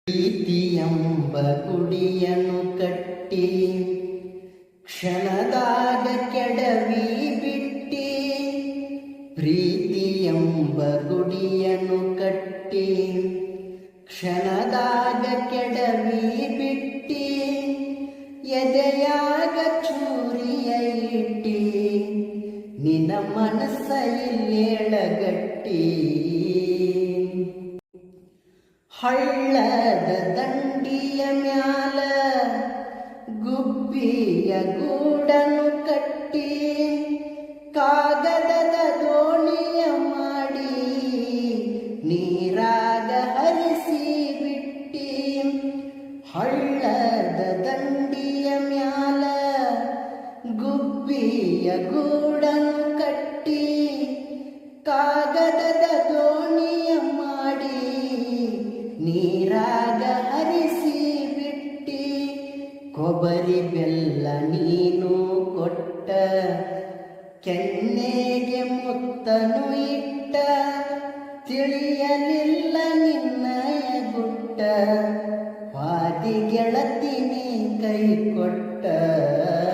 ಪ್ರೀತಿಯೆಂಬ ಗುಡಿಯನ್ನು ಕಟ್ಟಿ ಕ್ಷಣದಾಗ ಕೆಡವಿ ಬಿಟ್ಟಿ. ಪ್ರೀತಿಯೆಂಬ ಗುಡಿಯನ್ನು ಕಟ್ಟಿ ಕ್ಷಣದಾಗ ಕೆಡವಿ ಬಿಟ್ಟಿ. ಎದೆಯಾಗ ಚೂರಿಯ ಇಟ್ಟಿ ನಿನ್ನ ಮನಸ್ಸ ಇಲ್ಲೇಳಗಟ್ಟಿ. ಹಳ್ಳದ ದಂಡಿಯ ಮ್ಯಾಲ ಗುಬ್ಬಿಯ ಗೂಡನ್ನು ಕಟ್ಟಿ ಕಾಗದದ ದೋಣಿಯ ಮಾಡಿ ನೀರಾಗ ಹರಿಸಿ ಬಿಟ್ಟಿ. ಹಳ್ಳದ ದಂಡಿಯ ಮ್ಯಾಲ ಗುಬ್ಬಿಯ ಗೂಡನ್ನು ಕಟ್ಟಿ ಕಾಗದದ ದೋಣಿಯ ಮಾಡಿ ನೀರಾಗ ಹರಿಸಿ ಬಿಟ್ಟಿ. ಕೊಬ್ಬರಿ ಬೆಲ್ಲ ನೀನು ಕೊಟ್ಟ ಕೆನ್ನೆಗೆ ಮುತ್ತನು ಇಟ್ಟ ತಿಳಿಯಲಿಲ್ಲ ನಿನ್ನಯ ಗುಟ್ಟ.